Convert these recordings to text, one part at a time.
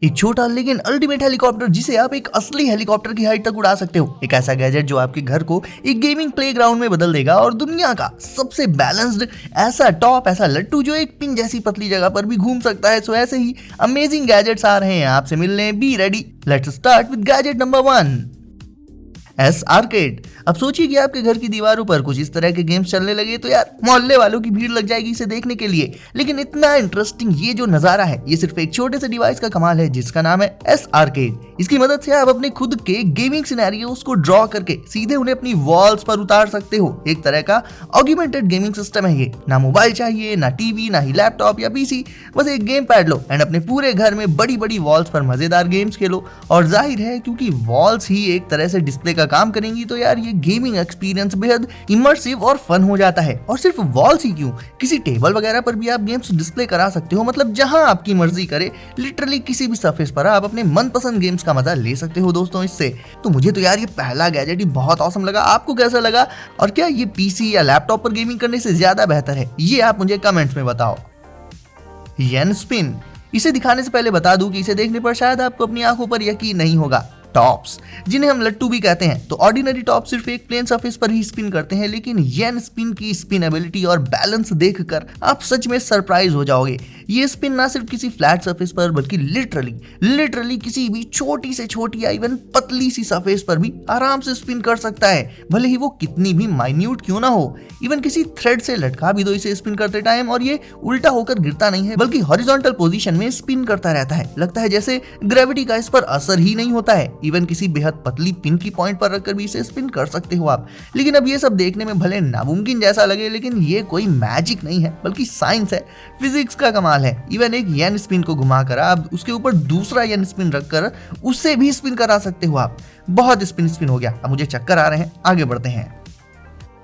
एक छोटा लेकिन अल्टीमेट हेलीकॉप्टर जिसे आप एक असली हेलीकॉप्टर की हाइट तक उड़ा सकते हो। एक ऐसा गैजेट जो आपके घर को एक गेमिंग प्लेग्राउंड में बदल देगा और दुनिया का सबसे बैलेंस्ड ऐसा लट्टू जो एक पिन जैसी पतली जगह पर भी घूम सकता है। सो ऐसे ही अमेजिंग गैजेट्स आ रहे हैं आपसे मिलने। Be ready, let's start with gadget number 1, S arcade. अब सोचिए कि आपके घर की दीवारों पर कुछ इस तरह के गेम्स चलने लगे तो यार मोहल्ले वालों की भीड़ लग जाएगी इसे देखने के लिए। लेकिन इतना इंटरेस्टिंग ये जो नजारा है ये सिर्फ एक छोटे से डिवाइस का कमाल है जिसका नाम है एस आर्केड। इसकी मदद से आप अपने खुद के गेमिंग सिनेरियोस को ड्रॉ करके सीधे उन्हें अपनी वॉल्स पर उतार सकते हो। एक तरह का ऑग्मेंटेड गेमिंग सिस्टम है ये। ना मोबाइल चाहिए, ना टीवी, ना ही लैपटॉप या पीसी, बस एक गेम पैड लो एंड अपने पूरे घर में बड़ी बड़ी वॉल्स पर मजेदार गेम्स खेलो। और जाहिर है क्योंकि वॉल्स ही एक तरह से डिस्प्ले का काम करेंगी तो यार ये गेमिंग एक्सपीरियंस बेहद इमर्सिव और फन हो जाता है। और सिर्फ वॉल्स ही क्यों, किसी टेबल वगैरह पर भी आप गेम्स डिस्प्ले करा सकते हो। मतलब जहां आपकी मर्जी करे, लिटरली किसी भी सरफेस पर आप अपने मनपसंद गेम्स का मजा ले सकते हो दोस्तों इससे। तो मुझे तो यार ये पहला गैजेट ही बहुत ऑसम लगा। आपको कैसा लगा और क्या ये पीसी या लैपटॉप पर गेमिंग करने से ज्यादा बेहतर है? ये आप मुझे कमेंट्स में बताओ। येन स्पिन। इसे दिखाने से पहले बता दूं कि इसे देखने पर शायद आपको अपनी आंखों पर यकीन नहीं होगा। टॉप्स, जिन्हें हम लट्टू भी कहते हैं, तो ऑर्डिनरी टॉप सिर्फ एक प्लेन सरफेस पर ही स्पिन करते हैं, लेकिन येन स्पिन की स्पिन एबिलिटी और बैलेंस देखकर आप सच में सरप्राइज हो जाओगे। ये स्पिन ना सिर्फ किसी फ्लैट सरफेस पर बल्कि लिटरली किसी भी छोटी से छोटी या इवन पतली सी सरफेस पर भी आराम से स्पिन कर सकता है, भले ही वो कितनी भी माइन्यूट क्यों ना हो। इवन किसी थ्रेड से लटका भी दो इसे स्पिन करते टाइम और ये उल्टा होकर गिरता नहीं है बल्कि हॉरिजॉन्टल पोजीशन में स्पिन करता रहता है। लगता है जैसे ग्रेविटी का इस पर असर ही नहीं होता है। इवन किसी बेहद पतली पिन की पॉइंट पर रखकर भी इसे स्पिन कर सकते हो आप। लेकिन अब ये सब देखने में भले नामुमकिन जैसा लगे, लेकिन ये कोई मैजिक नहीं है बल्कि साइंस है, फिजिक्स का कमाल है। इवन एक येन स्पिन को घुमाकर आप उसके ऊपर दूसरा येन स्पिन रखकर उससे भी स्पिन करा सकते हो आप। बहुत स्पिन हो गया, अब मुझे चक्कर आ रहे हैं, आगे बढ़ते हैं।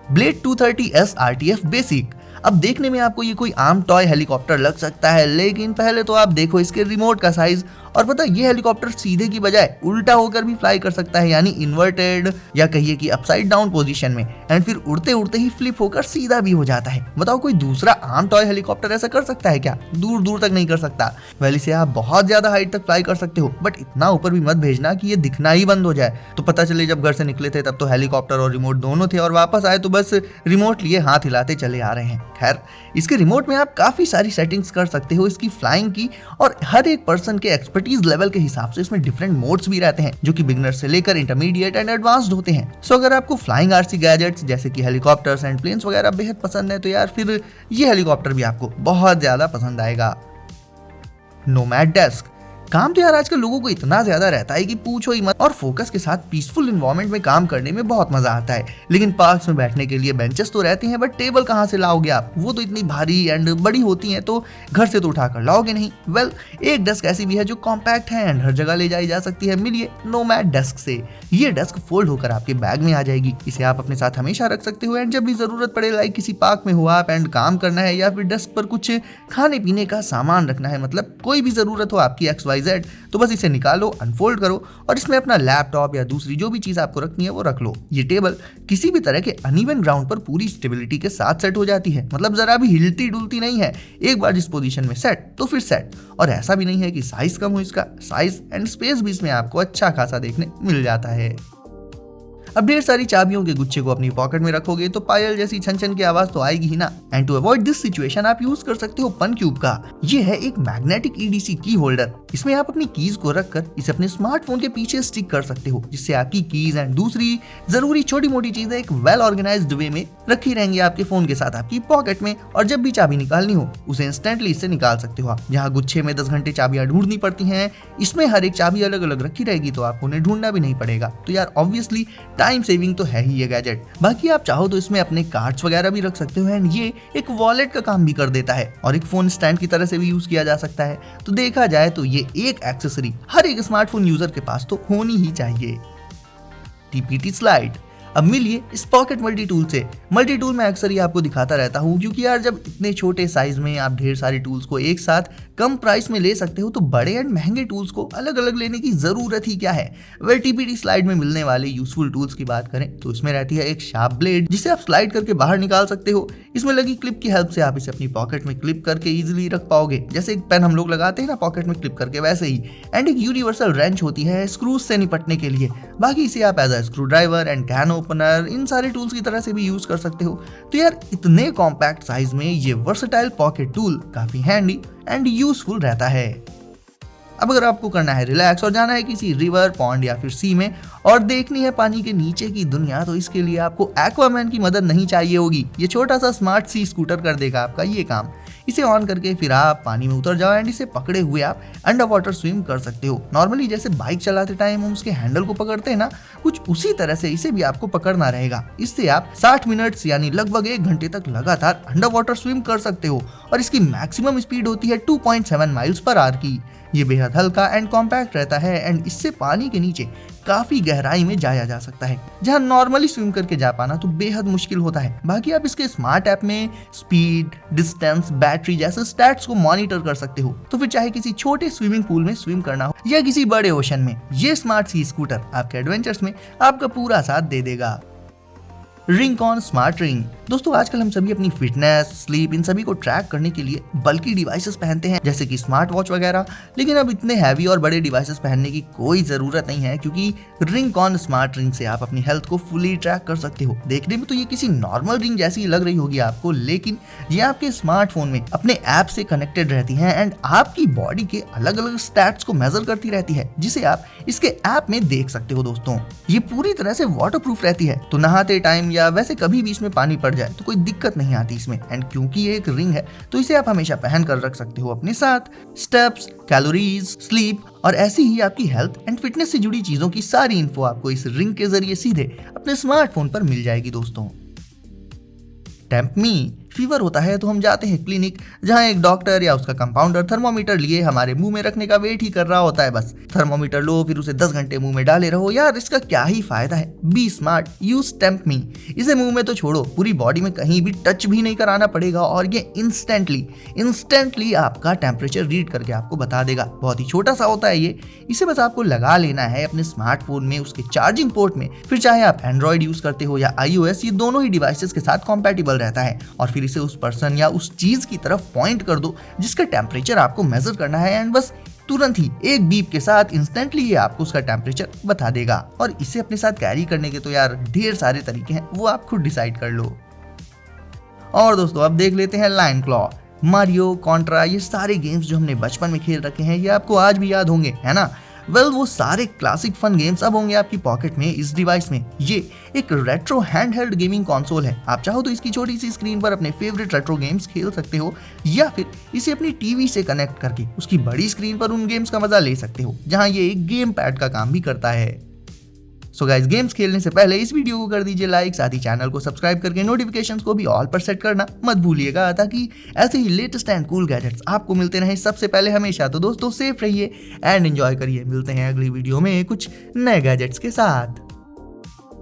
Blade 230S RTF basic. अब देखने में आपको ये कोई आम टॉय हेलीकॉप्टर लग सकता है, लेकिन पहले तो आप देखो इसके रिमोट का साइज। और पता ये हेलीकॉप्टर सीधे की बजाय उल्टा होकर भी फ्लाई कर सकता है, यानी इन्वर्टेड या कहिए कि अपसाइड डाउन पोजीशन में, एंड फिर उड़ते उड़ते ही फ्लिप होकर सीधा भी हो जाता है। बताओ कोई दूसरा आम टॉय हेलीकॉप्टर ऐसा कर सकता है क्या? दूर दूर तक नहीं कर सकता। वैसे से आप बहुत ज्यादा हाइट तक फ्लाई कर सकते हो, बट इतना ऊपर भी मत भेजना कि ये दिखना ही बंद हो जाए। तो पता चले जब घर से निकले थे तब तो हेलीकॉप्टर और रिमोट दोनों थे और वापस आए तो बस रिमोट लिए हाथ हिलाते चले आ रहे हैं। खैर, इसके रिमोट में आप काफी सारी सेटिंग्स कर सकते हो इसकी फ्लाइंग की, और हर एक पर्सन के एक्सपर्टीज लेवल के हिसाब से इसमें डिफरेंट मोड्स भी रहते हैं जो कि बिगिनर से लेकर इंटरमीडिएट एंड एडवांस्ड होते हैं। सो अगर आपको फ्लाइंग आरसी गैजेट्स जैसे कि हेलीकॉप्टर्स एंड प्लेन्स वगैरह बेहद पसंद है तो यार फिर ये हेलीकॉप्टर भी आपको बहुत ज्यादा पसंद आएगा। Nomad desk. काम तो यार आजकल लोगों को इतना ज्यादा रहता है कि पूछो ही मत, और फोकस के साथ पीसफुल एनवायरनमेंट में काम करने में बहुत मजा आता है। लेकिन पार्क्स में बैठने के लिए बेंचेस तो रहते हैं, बट टेबल कहाँ से लाओगे आप? वो तो इतनी भारी एंड बड़ी होती हैं तो घर से तो उठाकर लाओगे नहीं। वेल, एक डेस्क ऐसी भी है जो कॉम्पैक्ट है एंड हर जगह ले जाई जा सकती है। मिलिए नोमैड डेस्क से। ये डेस्क फोल्ड होकर आपके बैग में आ जाएगी। इसे आप अपने साथ हमेशा रख सकते हो एंड जब भी जरूरत पड़े, लाइक किसी पार्क में हो आप एंड काम करना है, या फिर डेस्क पर कुछ खाने पीने का सामान रखना है, मतलब कोई भी जरूरत हो आपकी XYZ, तो बस इसे निकालो, अनफोल्ड करो और इसमें अपना लैपटॉप या दूसरी जो भी चीज आपको रखनी है वो रख लो। ये टेबल किसी भी तरह के अनइवन ग्राउंड पर पूरी स्टेबिलिटी के साथ सेट हो जाती है, मतलब जरा भी हिलती डुलती नहीं है। एक बार जिस पोजीशन में सेट तो फिर सेट। और ऐसा भी नहीं है कि साइज कम हो, इसका साइज एंड स्पेस भी इसमें आपको अच्छा खासा देखने मिल जाता है। अब ढेर सारी चाबियों के गुच्छे को अपनी पॉकेट में रखोगे तो पायल जैसी छन छन की आवाज तो आएगी ही ना। And to avoid this situation आप यूज कर सकते हो पन क्यूब का। ये है एक मैग्नेटिक EDC की होल्डर। इसमें आप अपनी कीज को रखकर इसे अपने स्मार्टफोन के पीछे स्टिक कर सकते हो, जिससे आपकी कीज एंड दूसरी जरूरी छोटी मोटी चीजें एक वेल ऑर्गेनाइज्ड वे में रखी रहेंगी आपके फोन के साथ आपकी पॉकेट में। और जब भी चाबी निकालनी हो उसे इंस्टेंटली इससे निकाल सकते हो आप। जहाँ गुच्छे में 10 घंटे चाबियां ढूंढनी पड़ती हैं, इसमें हर एक चाबी अलग अलग रखी रहेगी तो आपको उन्हें ढूंढना भी नहीं पड़ेगा। तो यार ऑब्वियसली टाइम सेविंग तो है ही ये गैजेट। बाकी आप चाहो तो इसमें अपने कार्ड्स वगैरह भी रख सकते हो एंड ये एक वॉलेट का काम भी कर देता है और एक फोन स्टैंड की तरह से भी यूज किया जा सकता है। तो देखा जाए तो ये एक एक्सेसरी हर एक स्मार्टफोन यूजर के पास तो होनी ही चाहिए। TPT slide. अब मिलिए इस पॉकेट मल्टी टूल से। मल्टी टूल मैं अक्सर ही आपको दिखाता रहता हूँ, क्योंकि यार जब इतने छोटे साइज में आप ढेर सारे टूल्स को एक साथ कम प्राइस में ले सकते हो तो बड़े एंड महंगे टूल्स को अलग अलग लेने की जरूरत ही क्या है। वेल टीपीटी स्लाइड में मिलने वाले यूजफुल टूल्स की बात करें तो इसमें रहती है एक शार्प ब्लेड जिसे आप स्लाइड करके बाहर निकाल सकते हो। इसमें लगी क्लिप की हेल्प से आप इसे अपनी पॉकेट में क्लिप करके इजीली रख पाओगे, जैसे एक पेन हम लोग लगाते हैं ना पॉकेट में क्लिप करके, वैसे ही। एंड एक यूनिवर्सल रेंच होती है स्क्रूज से निपटने के लिए। बाकी इसे आप as a screw driver and can opener इन सारे टूल्स की तरह से भी यूज कर सकते हो। तो यार इतने कॉम्पैक्ट साइज में ये वर्सेटाइल पॉकेट टूल काफी हैंडी एंड यूजफुल रहता है। अब अगर आपको करना है रिलैक्स और जाना है किसी रिवर, पॉन्ड या फिर सी में और देखनी है पानी के नीचे की दुनिया, तो इसके लिए आपको एक्वामैन की मदद नहीं चाहिए होगी। ये छोटा सा स्मार्ट सी स्कूटर कर देगा आपका ये काम। इसे ऑन करके फिर आप पानी में उतर जाओ एंड इसे पकड़े हुए आप अंडर वाटर स्विम कर सकते हो। नॉर्मली जैसे बाइक चलाते टाइम हम उसके हैंडल को पकड़ते हैं ना, कुछ उसी तरह से इसे भी आपको पकड़ना रहेगा। इससे आप 60 मिनट्स यानी लगभग 1 घंटे तक लगातार अंडर वाटर स्विम कर सकते हो और इसकी मैक्सिमम स्पीड होती है 2.7 माइल्स पर आवर की। ये बेहद हल्का एंड कॉम्पैक्ट रहता है एंड इससे पानी के नीचे काफी गहराई में जाया जा सकता है, जहां नॉर्मली स्विम करके जा पाना तो बेहद मुश्किल होता है। बाकी आप इसके स्मार्ट ऐप में स्पीड, डिस्टेंस, बैटरी जैसे स्टैट्स को मॉनिटर कर सकते हो। तो फिर चाहे किसी छोटे स्विमिंग पूल में स्विम करना हो या किसी बड़े ओशन में, ये स्मार्ट सी स्कूटर आपके एडवेंचर्स में आपका पूरा साथ दे देगा। Ring-on smart ring. दोस्तों आजकल हम सभी अपनी फिटनेस, स्लीप इन सभी को ट्रैक करने के लिए बल्कि डिवाइसेस पहनते हैं, जैसे कि स्मार्ट वॉच वगैरह। लेकिन अब इतने हैवी और बड़े डिवाइसेस पहनने की कोई जरूरत नहीं है, क्योंकि रिंग-ऑन स्मार्ट रिंग से आप अपनी हेल्थ को फुली ट्रैक कर सकते हो। देखने में तो ये किसी नॉर्मल रिंग जैसी लग रही होगी आपको, लेकिन ये आपके स्मार्टफोन में अपने ऐप से कनेक्टेड रहती है एंड आपकी बॉडी के अलग अलग स्टैट्स को मेजर करती रहती है, जिसे आप इसके ऐप में देख सकते हो। दोस्तों ये पूरी तरह से वाटर प्रूफ रहती है, तो नहाते टाइम या वैसे कभी भी इसमें पानी पड़ जाए तो कोई दिक्कत नहीं आती इसमें। एंड क्योंकि ये एक रिंग है तो इसे आप हमेशा पहन कर रख सकते हो अपने साथ। स्टेप्स, कैलोरीज, स्लीप और ऐसी ही आपकी हेल्थ एंड फिटनेस से जुड़ी चीजों की सारी इन्फो आपको इस रिंग के जरिए सीधे अपने स्मार्टफोन पर मिल जाएगी। दोस्तों टेम्पमी। फीवर होता है तो हम जाते हैं क्लिनिक, जहां एक डॉक्टर या उसका कंपाउंडर थर्मोमीटर लिए हमारे मुंह में रखने का वेट ही कर रहा होता है। बस थर्मोमीटर लो, फिर उसे 10 घंटे मुंह में डाले रहो। यार इसका क्या ही फायदा है। Be smart, use TempMe. इसे मुंह में तो छोड़ो, पूरी बॉडी में कहीं भी टच भी नहीं कराना पड़ेगा और ये इंस्टेंटली आपका टेम्परेचर रीड करके आपको बता देगा। बहुत ही छोटा सा होता है ये। इसे बस आपको लगा लेना है अपने स्मार्टफोन में, उसके चार्जिंग पोर्ट में। फिर चाहे आप एंड्रॉइड यूज करते हो या iOS, ये दोनों ही डिवाइसेस के साथ कॉम्पैटिबल रहता है। और फिर इसे उस पर्सन या उस चीज की तरफ पॉइंट कर दो जिसका टेम्परेचर आपको मेजर करना है एंड बस तुरंत ही एक बीप के साथ इंस्टेंटली ये आपको उसका टेम्परेचर बता देगा। और इसे अपने साथ कैरी करने के तो यार ढेर सारे तरीके हैं, वो आप खुद डिसाइड कर लो। और दोस्तों अब देख लेते हैं लायन क्लॉ। मारियो, कॉन्ट्रा, ये सारे गेम्स जो हमने बचपन में खेल रखे हैं ये आपको आज भी याद होंगे, है ना। वेल वो सारे क्लासिक फन गेम्स अब होंगे आपकी पॉकेट में इस डिवाइस में। ये एक रेट्रो हैंडहेल्ड गेमिंग कंसोल है। आप चाहो तो इसकी छोटी सी स्क्रीन पर अपने फेवरेट रेट्रो गेम्स खेल सकते हो, या फिर इसे अपनी टीवी से कनेक्ट करके उसकी बड़ी स्क्रीन पर उन गेम्स का मजा ले सकते हो, जहां ये एक गेम पैड का काम भी करता है। सो गाइस, गेम्स खेलने से पहले इस वीडियो को कर दीजिए लाइक, साथ ही चैनल को सब्सक्राइब करके नोटिफिकेशंस को भी ऑल पर सेट करना मत भूलिएगा, ताकि ऐसे ही लेटेस्ट एंड कूल गैजेट्स आपको मिलते रहे सबसे पहले हमेशा। तो दोस्तों सेफ रहिए एंड एंजॉय करिए। मिलते हैं अगली वीडियो में कुछ नए गैजेट्स के साथ।